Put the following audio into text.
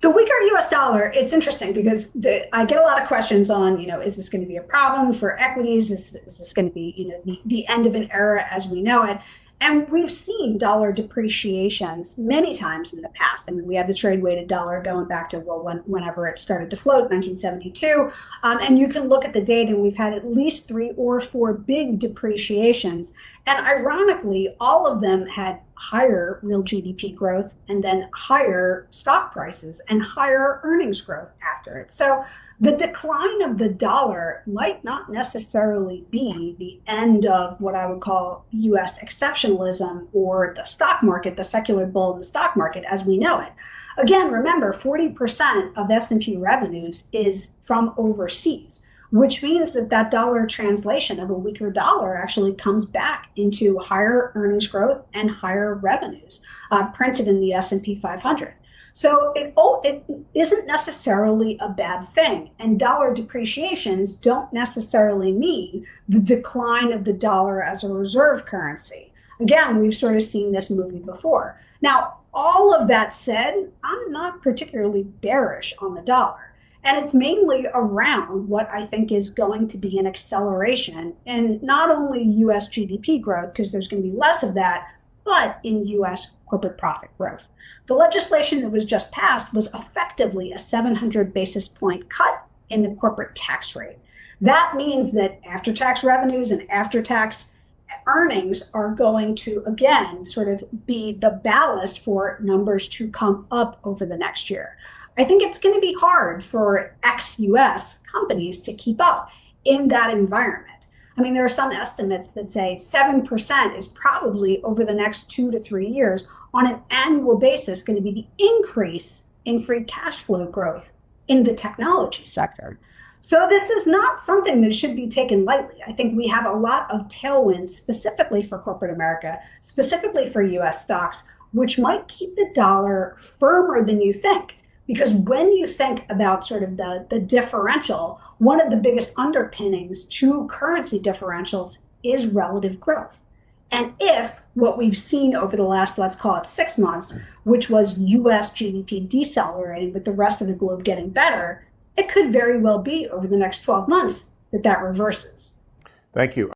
The weaker US dollar, it's interesting because I get a lot of questions on, is this going to be a problem for equities? Is this going to be, the end of an era as we know it? And we've seen dollar depreciations many times in the past. I mean, we have the trade weighted dollar going back to, well, whenever it started to float, 1972. And you can look at the data, and we've had at least 3 or 4 big depreciations. And ironically, all of them had higher real GDP growth and then higher stock prices and higher earnings growth after it. So the decline of the dollar might not necessarily be the end of what I would call US exceptionalism or the stock market, the secular bull in the stock market as we know it. Again, remember, 40% of S&P revenues is from overseas, which means that dollar translation of a weaker dollar actually comes back into higher earnings growth and higher revenues printed in the S&P 500. So it isn't necessarily a bad thing. And dollar depreciations don't necessarily mean the decline of the dollar as a reserve currency. Again, we've sort of seen this movie before. Now, all of that said, I'm not particularly bearish on the dollar. And it's mainly around what I think is going to be an acceleration in not only US GDP growth, because there's going to be less of that, but in US corporate profit growth. The legislation that was just passed was effectively a 700 basis point cut in the corporate tax rate. That means that after-tax revenues and after-tax earnings are going to, again, sort of be the ballast for numbers to come up over the next year. I think it's going to be hard for ex-US companies to keep up in that environment. I mean, there are some estimates that say 7% is probably over the next 2 to 3 years on an annual basis going to be the increase in free cash flow growth in the technology sector. So this is not something that should be taken lightly. I think we have a lot of tailwinds specifically for corporate America, specifically for US stocks, which might keep the dollar firmer than you think. Because when you think about sort of the differential, one of the biggest underpinnings to currency differentials is relative growth. And if what we've seen over the last, let's call it 6 months, which was US GDP decelerating with the rest of the globe getting better, it could very well be over the next 12 months that reverses. Thank you.